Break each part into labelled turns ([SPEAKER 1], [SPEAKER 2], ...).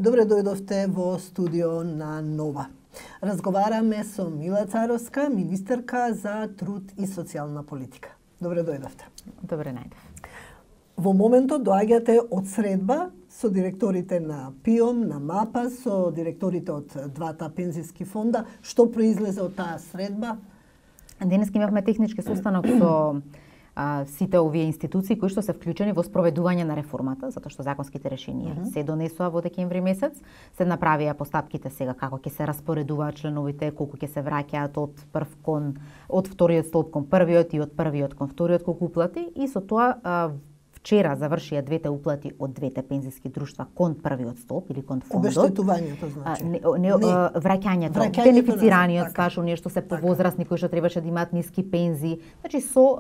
[SPEAKER 1] Добре дојдовте во студио на Нова. Разговараме со Мила Царовска, министерка за труд и социјална политика. Добре дојдовте.
[SPEAKER 2] Добре најдов.
[SPEAKER 1] Во моментот доаѓате од средба со директорите на ПИОМ, на МАПА, со директорите од двата пензиски фонда. Што произлезе од таа средба?
[SPEAKER 2] Денес имавме технички состанок со сите овие институции кои што се вклучени во спроведување на реформата, затоа што законските решенија се донесоа во декември месец, се направија постапките сега како ќе се распоредуваат членовите, колку ќе се враќаат од вториот столб кон првиот и од првиот кон вториот колку уплати, и со тоа вчера завршија двете уплати од двете пензиски друштва кон првиот столб или кон фондот.
[SPEAKER 1] Обештетувањето значи.
[SPEAKER 2] Враќањето, бенефицираниот стаж, оние што се повозрасни кои што требаше да имаат ниски пензии. Значи со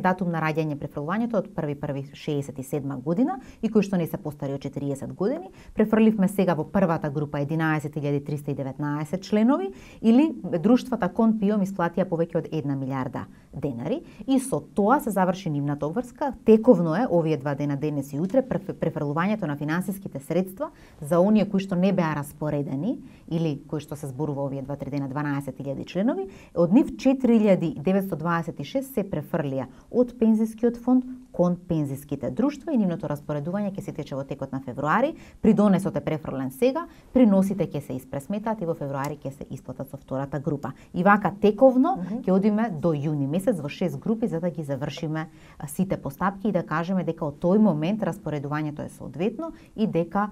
[SPEAKER 2] датум на раѓање префрлувањето од 1.1.67 година и кои што не се постари од 40 години, префрливме сега во првата група 11.319 членови, или друштвата кон ПИОМ исплатија повеќе од 1 милиарда денари, и со тоа се заврши нивната обврска. Тековно е овие 2 дена, денес и утре, префрлувањето на финансиските средства за оние кои што не беа распоредени или кои што се зборува овие 2-3 дена 12.000 членови, од нив 4.926 се префрлија од пензискиот фонд кон пензиските друштва и нивното распоредување ќе се тече во текот на февруари. Придонесот е префрлен сега, приносите ќе се испресметаат и во февруари ќе се исплатат со втората група. И вака тековно ќе одиме до јуни месец во 6 групи за да ги завршиме сите постапки и да кажеме дека од тој момент распоредувањето е соодветно и дека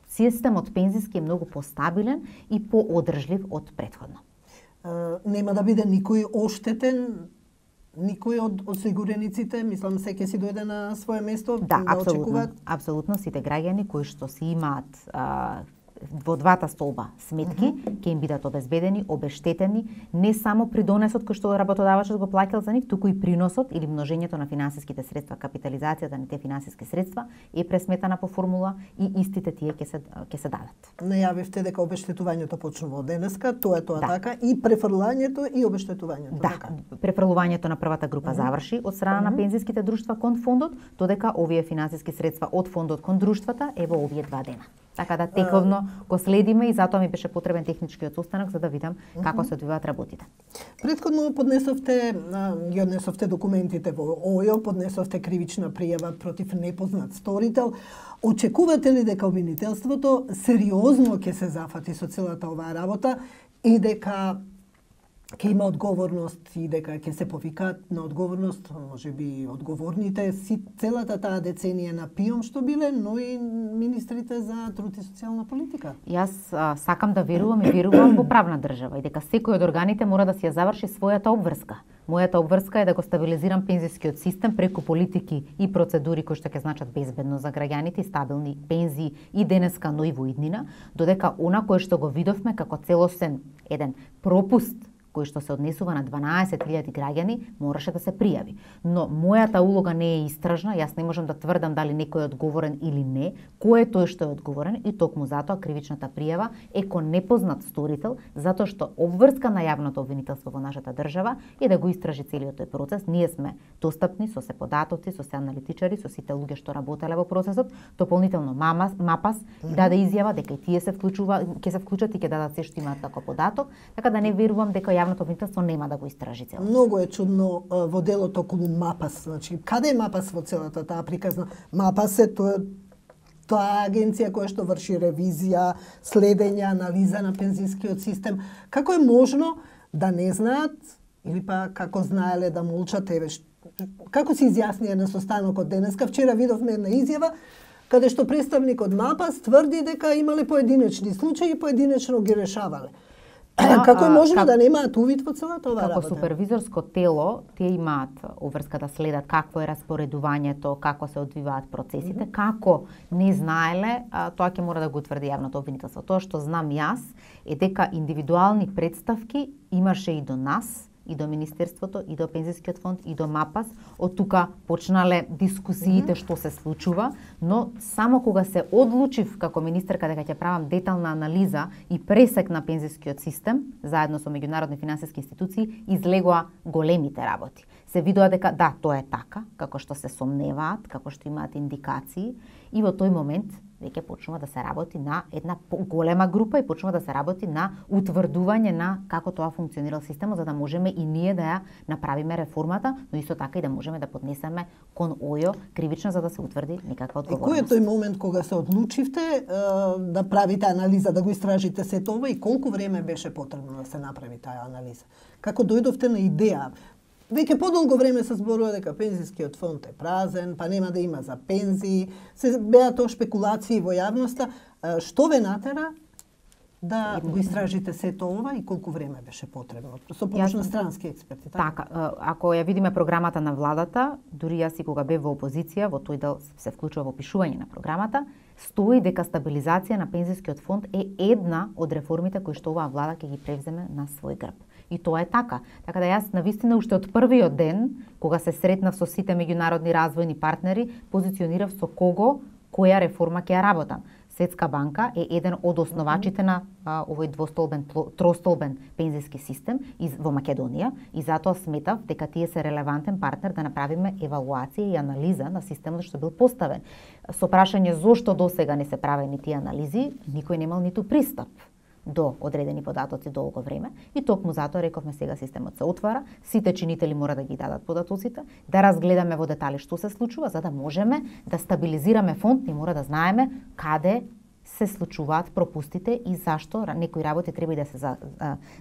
[SPEAKER 2] системот пензиски е многу постабилен и поодржлив од претходно.
[SPEAKER 1] Нема да биде никој оштетен? Никој од осигурениците, мислам, се ќе си дојде на свое место,
[SPEAKER 2] да очекуваат? Апсолутно, сите граѓани кои што си имаат во двата столба сметки, ќе им бидат обезбедени, обештетени, не само придонесот кој што работодавачот го плаќал за нив, туку и приносот или множењето на финансиските средства, капитализацијата на тие финансиски средства е пресметана по формула и истите тие ќе се дадат.
[SPEAKER 1] Најавивте дека обештетувањето почнува од денеска, тоа е така, и префрлањето и обештетувањето, така?
[SPEAKER 2] Префрлувањето на првата група заврши од страна на пензиските друштва кон фондот, додека овие финансиски средства од фондот кон друштвата е во овие 2 дена. Така да тековно го следиме и затоа ми беше потребен техничкиот состанок за да видам како се одвиваат работите.
[SPEAKER 1] Предходно ги однесовте документите во ОЈО, поднесовте кривична пријава против непознат сторител. Очекувате ли дека обвинителството сериозно ќе се зафати со целата оваа работа и дека ќе има одговорност и дека ќе се повикаат на одговорност, можеби одговорните, целата таа деценија на ПИОМ што биле, но и министрите за труд и социјална политика?
[SPEAKER 2] Јас сакам да верувам во правна држава и дека секој од органите мора да си ја заврши својата обврска. Мојата обврска е да го стабилизирам пензискиот систем преку политики и процедури кои што ќе значат безбедно за граѓаните и стабилни пензии и денеска, но и во иднина, додека она кое што го видовме како целосен еден пропуст кој што се однесува на 12.000 граѓани, мораше да се пријави. Но мојата улога не е истражна, јас не можам да тврдам дали некој е одговорен или не, кој е тој што е одговорен, и токму затоа кривичната пријава е кон непознат сторител, затоа што обврска на јавното обвинителство во нашата држава е да го истражи целиот тој процес. Ние сме достапни со се податоци, со се аналитичари, со сите луѓе што работеле во процесот. Дополнително МАПАС даде изјава дека и тие ќе се вклучат и ќе дадат се што имаат како податок, така да не верувам дека јавното обвинителство нема да го истражи целото.
[SPEAKER 1] Многу е чудно во делото околу МАПАС. Значи, каде е МАПАС во целата таа приказна? МАПАС е тоа агенција која што врши ревизија, следење, анализа на пензискиот систем. Како е можно да не знаат или па како знаеле да молчат? Како се изјаснија на состанокот денеска? Вчера видовме една изјава каде што представник од МАПАС тврди дека имале поединечни случаи и поединечно ги решавале. Како е можно да немаат увид во целата оваа работа?
[SPEAKER 2] Како супервизорско тело, тие имаат обврска да следат какво е распоредувањето, како се одвиваат процесите, како не знаеле, тоа ќе мора да го утврди јавното обвинителство. Тоа што знам јас е дека индивидуални представки имаше и до нас, и до Министерството, и до Пензискиот фонд, и до МАПАС. Од тука почнале дискусиите што се случува, но само кога се одлучив како министерка дека ќе правам детална анализа и пресек на пензискиот систем, заедно со меѓународни финансиски институции, излегоа големите работи. се видува дека да, тоа е така, како што се сомневаат, како што имаат индикации и во тој момент веќе почнува да се работи на една голема група и почнува да се работи на утврдување на како тоа функционира системот, за да можеме и ние да ја направиме реформата, но исто така и да можеме да поднесеме кон ОЈО кривично за да се утврди некаква одговорност.
[SPEAKER 1] Кој е тој момент кога се одлучивте да правите анализа, да го истражите сето ова и колку време беше потребно да се направи таа анализа? Како дојдовте на идеја? Веќе подолго време се зборува дека пензискиот фонд е празен, па нема да има за пензии, се беа тоа шпекулации во јавноста. Што ве натера да го истражите сето ова и колку време беше потребно? Со помош на странски експерти,
[SPEAKER 2] така? Ако ја видиме програмата на владата, дури јас и кога бев во опозиција, во тој дел се вклучува во пишување на програмата, стои дека стабилизација на пензискиот фонд е една од реформите кои што оваа влада ќе ги превземе на свој грб. И тоа е така. Така да јас навистина уште од првиот ден, кога се сретнав со сите меѓународни развојни партнери, позиционирав со кого, која реформа ќе ја работам. Светска банка е еден од основачите на овој тростолбен пензиски систем во Македонија и затоа сметав дека тие се релевантен партнер да направиме евалуација и анализа на системот што бил поставен. Со прашање зошто досега не се правени тие анализи, никој немал ниту пристап до одредени податоци долго време и токму затоа рековме сега системот се отвара, сите чинители мора да ги дадат податоците, да разгледаме во детали што се случува за да можеме да стабилизираме фонд и мора да знаеме каде се случуваат пропустите и зашто некои работи треба да се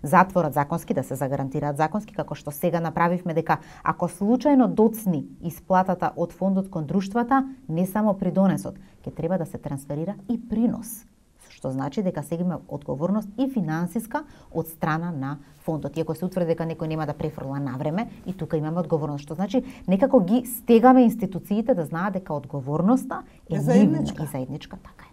[SPEAKER 2] затворат законски, да се загарантираат законски, како што сега направивме дека ако случајно доцни исплатата од фондот кон друштвата, не само придонесот, ќе треба да се трансферира и принос. Што значи дека сега има одговорност и финансиска од страна на фондот. Иако се утврди дека некој нема да префрла на време, и тука имаме одговорност. Што значи некако ги стегаме институциите да знаат дека одговорноста е заедничка. И заедничка, така е.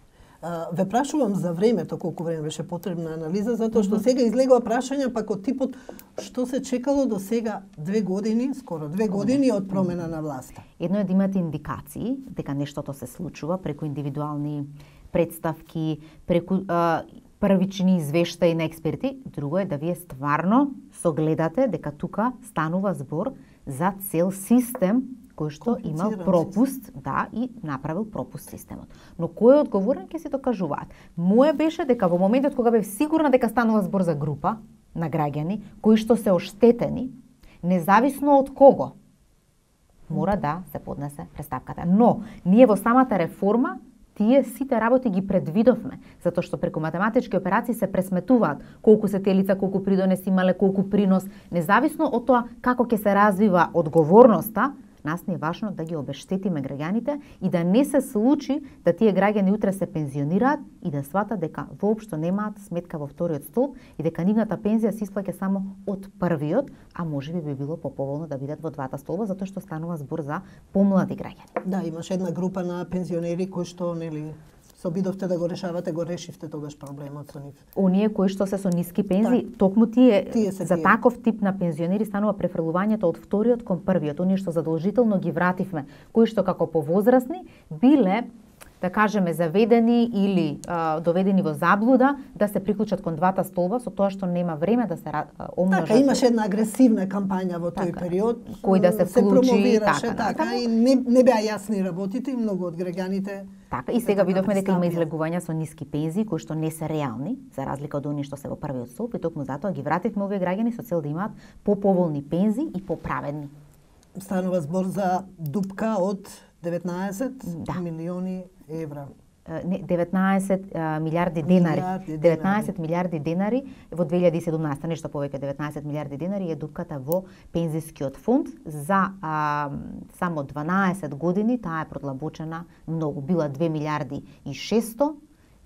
[SPEAKER 1] Ве прашувам за времето, колку време беше потребна анализа, затоа што сега излегува прашања пак од типот што се чекало до сега 2 години, скоро 2 години од промена на власта.
[SPEAKER 2] Едно е да имате индикации дека нештото се случува преку индивидуални представки, преку првични извештаи на експерти, друго е да вие стварно согледате дека тука станува збор за цел систем кој што имал пропуст, да, и направил пропуст системот. Но кој е одговорен ќе се докажуваат. Моје беше дека во моментот кога бев сигурна дека станува збор за група на граѓани кои што се оштетени, независно од кого, мора да се поднесе представката. Но ние во самата реформа тие сите работи ги предвидовме, затоа што преку математички операции се пресметуваат колку се тие лица, колку придонес имале, колку принос, независно од тоа како ќе се развива одговорноста. Нас не е важно да ги обештетиме граѓаните и да не се случи да тие граѓани утре се пензионираат и да сватат дека воопшто немаат сметка во вториот столб и дека нивната пензија се исплаќа само од првиот, а можеби би било поповолно да бидат во двата столба затоа што станува збор за помлади граѓани.
[SPEAKER 1] Да, имаше една група на пензионери кои што се обидовте да го решавате, го решивте тогаш проблемот со нив.
[SPEAKER 2] Оние кои што се со ниски пензии, токму тие за таков тип на пензионери станува префрлувањето од вториот кон првиот, оние што задолжително ги вративме, кои што како повозрасни биле да кажеме заведени или доведени во заблуда да се приклучат кон двата столба со тоа што нема време да се омножат.
[SPEAKER 1] Така, имаше една агресивна кампања во тој период,
[SPEAKER 2] кој да се вклучи,
[SPEAKER 1] промовираше така и не беа јасни работите и многу од граѓаните.
[SPEAKER 2] Така, и сега видовме дека има излегувања со ниски пензии кои што не се реални, за разлика од оние што се во првиот столб, и токму затоа ги вративме овие граѓани со цел да имаат поповолни пензии и поправедни.
[SPEAKER 1] Станува збор за дупка од 19 милиони евра.
[SPEAKER 2] Не, 19 милиарди денари. 19 милиарди денари во 2017, нешто повеќе 19 милиарди денари е дупката во пензискиот фонд за само 12 години, таа е продлабочена многу, била 2 милиарди и 600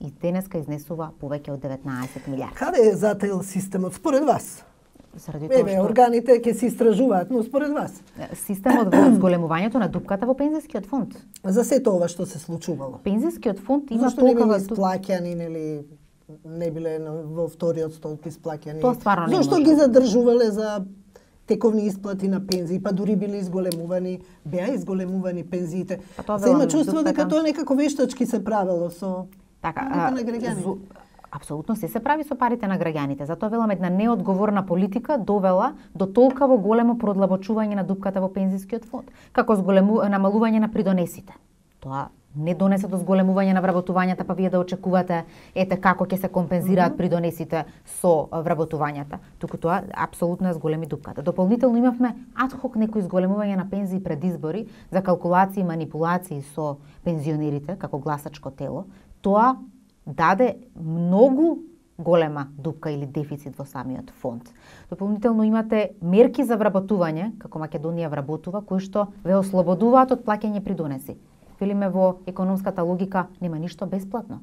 [SPEAKER 2] и денеска изнесува повеќе од 19 милиарди.
[SPEAKER 1] Каде е зател системот според вас? Органите ќе се истражуваат, но според вас?
[SPEAKER 2] Системот во зголемувањето на дупката во пензискиот фонд.
[SPEAKER 1] За сето ова што се случувало?
[SPEAKER 2] Пензискиот фонд има
[SPEAKER 1] зашто не биле исплаќани, нели не биле во вториот столб исплаќани?
[SPEAKER 2] Тоа стварно не може.
[SPEAKER 1] Зошто ги задржувале за тековни исплати на пензии, па дури биле изголемувани, беа изголемувани пензиите. Се има чувство дека тоа некако вештачки се правело со
[SPEAKER 2] така,
[SPEAKER 1] на граѓани.
[SPEAKER 2] Апсолутно се прави со парите на граѓаните. Затоа велам, една неодговорна политика довела до толкаво големо продлабочување на дупката во пензискиот фонд, како намалување на придонесите. Тоа не донесе до зголемување на вработувањата, па вие да очекувате ете како ќе се компензираат придонесите со вработувањата. Туку тоа апсолутно е зголеми дупката. Дополнително имавме адхок некои зголемување на пензии пред избори за калкулации и манипулации со пензионерите како гласачко тело. Тоа даде многу голема дупка или дефицит во самиот фонд. Дополнително имате мерки за вработување, како Македонија вработува, кои што ве ослободуваат од плаќање придонеси. Велиме во економската логика нема ништо бесплатно.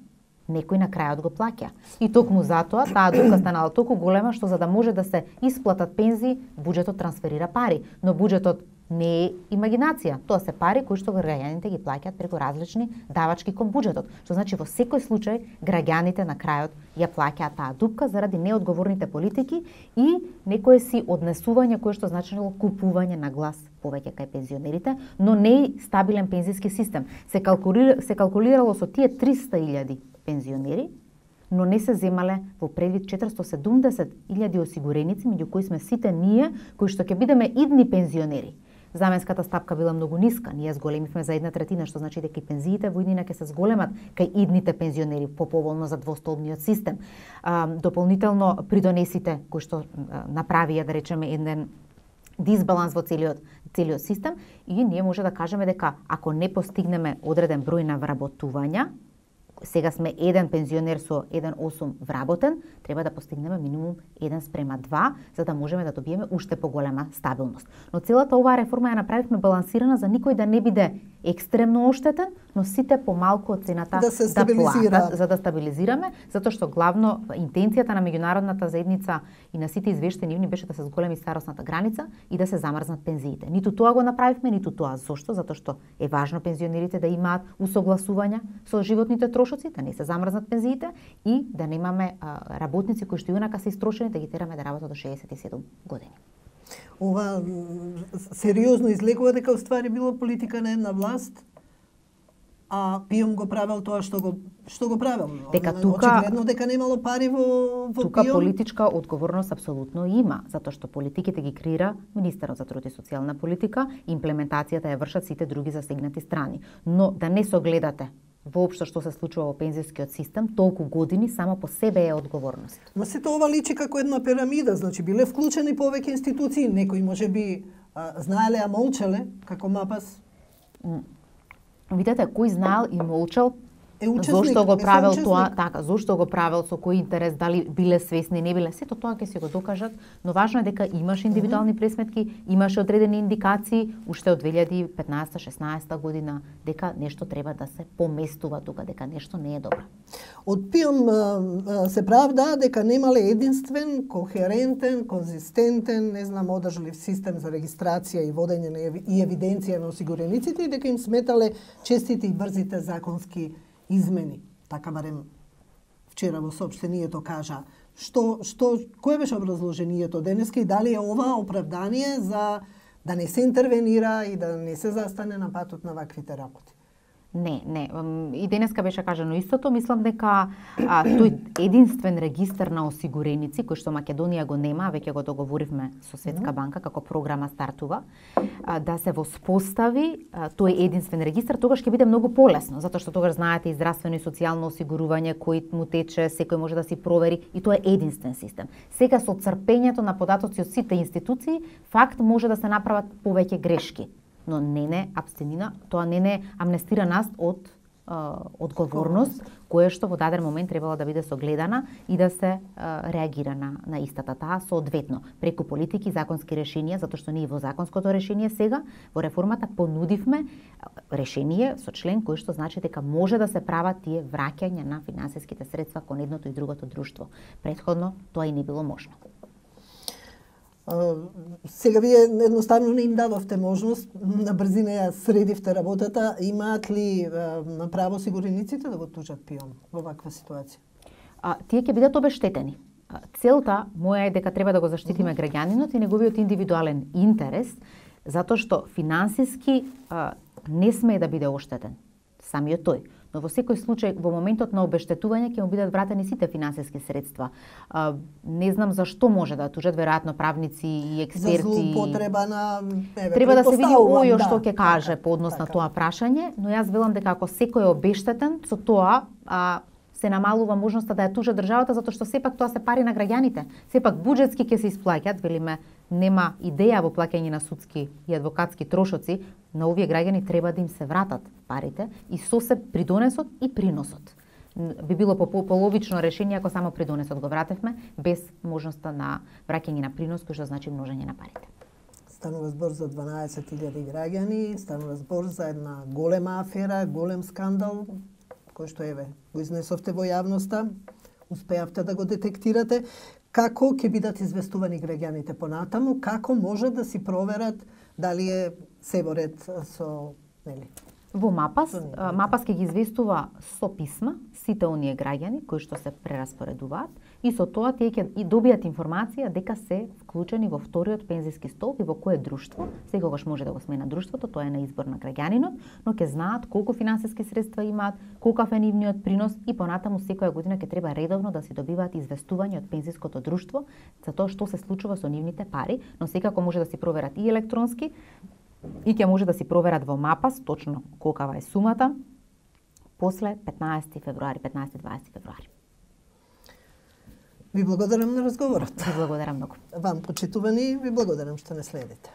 [SPEAKER 2] Некој на крајот го плаќа. И токму затоа таа дупка станала толку голема што за да може да се исплатат пензии, буџетот трансферира пари, но буџетот не е имагинација. Тоа се пари кои што граѓаните ги плаќаат преку различни давачки кон буџетот. Што значи во секој случај граѓаните на крајот ја плаќаат таа дупка заради неодговорните политики и некое си однесување кое што значило купување на глас повеќе кај пензионерите, но не и стабилен пензиски систем. Се калкулирало со тие 300.000 пензионери, но не се земале во предвид 470.000 осигуреници, меѓу кои сме сите ние, кои што ќе бидеме идни пензионери. Заменската стапка била многу ниска, ние зголемивме за 1/3, што значи дека и пензиите во иднина ќе се зголемат кај идните пензионери поповолно за двостолбниот систем. Дополнително придонесите кои што направија, да речеме, еден дисбаланс во целиот систем и ние може да кажеме дека ако не постигнеме одреден број на вработувања, сега сме еден пензионер со 1,8 вработен, треба да постигнеме минимум 1:2, за да можеме да добиеме уште поголема стабилност. Но целата оваа реформа ја направивме балансирана за никој да не биде екстремно оштетен, но сите помалку од цената да платат, за да стабилизираме, затоа што главно интенцијата на меѓународната заедница и на сите извештени нивни беше да се зголеми старосната граница и да се замрзнат пензиите. Ниту тоа го направивме, ниту тоа зошто, затоа што е важно пензионерите да имаат усогласувања со животните трошоци, да не се замрзнат пензиите и да немаме работници кои што инака се истрошени да ги тераме да работат до 67 години.
[SPEAKER 1] Ова сериозно излегува дека уствари било политика на една власт, а ПИОМ го правел тоа што го правел.
[SPEAKER 2] Дека тука
[SPEAKER 1] очигледно дека немало пари во
[SPEAKER 2] тука
[SPEAKER 1] ПИОМ.
[SPEAKER 2] Политичка одговорност апсолутно има, затоа што политиките ги креира министерот за труд и социјална политика, имплементацијата ја вршат сите други засегнати страни. Но да не согледате воопшто што се случува во пензискиот систем, толку години само по себе е одговорност.
[SPEAKER 1] Но сето ова личи како една пирамида, значи биле вклучени повеќе институции, некои можеби знаеле, а молчеле, како МАПАС.
[SPEAKER 2] Видете, кој знаел и молчал,
[SPEAKER 1] учесник,
[SPEAKER 2] зошто го правел тоа, така, зошто го правел, со кој интерес, дали биле свесни, не биле, сето тоа ќе се го докажат, но важно е дека имаше индивидуални пресметки, имаше одредени индикации уште од 2015-16 година дека нешто треба да се поместува тука, дека нешто не е добро.
[SPEAKER 1] Од ПИОМ се правда дека немале единствен, кохерентен, конзистентен, не знам, одржлив систем за регистрација и водење и евиденција на осигурениците и дека им сметале честите и брзите законски измени. Така барем вчера во соопштението кажа. Кое беше образложението денеска и дали е ова оправдание за да не се интервенира и да не се застане на патот на ваквите работи?
[SPEAKER 2] Не. И денеска беше кажано истото. Мислам дека тој единствен регистар на осигуреници, кој што Македонија го нема, веќе го договоривме со Светска банка, како програма стартува, да се воспостави тој единствен регистар, тогаш ќе биде многу полесно, затоа што тогаш знаете и здравствено и социјално осигурување кој му тече, секој може да си провери и тоа е единствен систем. Сега со црпењето на податоци од сите институции, факт може да се направат повеќе грешки. Но не абстенина, тоа не амнестира нас од одговорност, која што во даден момент требало да биде согледана и да се реагира на истата таа соодветно, преку политики, законски решенија, затоа што ние во законското решение сега, во реформата, понудивме решение со член кој што значи дека може да се прават тие враќања на финансиските средства кон едното и другото друштво. Претходно тоа и не било можно.
[SPEAKER 1] Сега вие едноставно не им дадовте можност, на брзина ја средивте работата, имаат ли право осигурениците да го тужат ПИОМ во ваква ситуација?
[SPEAKER 2] Тие ќе бидат обештетени. Целта моја е дека треба да го заштитиме граѓанинот и неговиот индивидуален интерес, затоа што финансиски не смее да биде оштетен самиот тој. Но во секој случај, во моментот на обештетување ќе му бидат вратени сите финансиски средства. Не знам зашто може да тужат, веројатно правници и експерти.
[SPEAKER 1] За злоупотреба на
[SPEAKER 2] треба да се види ојо што ќе каже
[SPEAKER 1] така,
[SPEAKER 2] по однос на
[SPEAKER 1] така.
[SPEAKER 2] тоа прашање, но јас велам дека ако секој е обештетен, со тоа се намалува можноста да ја тужа државата, затоа што сепак тоа се пари на граѓаните. Сепак буџетски ќе се исплаќаат, велиме, нема идеја во плаќање на судски и адвокатски трошоци, на овие граѓани треба да им се вратат парите и со се придонесот и приносот. Би било половично решение ако само придонесот го вратевме, без можноста на враќање на принос, кој што значи множење на парите.
[SPEAKER 1] Станува збор за 12.000 граѓани, станува збор за една голема афера, голем скандал, кој што го изнесовте во јавноста, успеавте да го детектирате. Како ќе бидат известувани граѓаните понатаму, како може да си проверат дали се во ред со, нели?
[SPEAKER 2] Во МАПАС ќе ги известува со писма сите оние граѓани кои што се прераспоредуваат и со тоа тие ќе и добијат информација дека се вклучени во вториот пензиски столб и во кое друштво. Секогаш може да го смена друштвото, тоа е на избор на граѓанинот, но ќе знаат колку финансиски средства имаат, колкав е нивниот принос и понатаму секоја година ќе треба редовно да се добиваат известување од пензиското друштво за тоа што се случува со нивните пари, но секако може да се проверат и електронски и ќе може да си проверат во МАПАС точно колкава е сумата после 15 февруари, 15-20 февруари.
[SPEAKER 1] Ви благодарам на разговорот.
[SPEAKER 2] Ви благодарам многу.
[SPEAKER 1] Вам, почитувани, ви благодарам што не следите.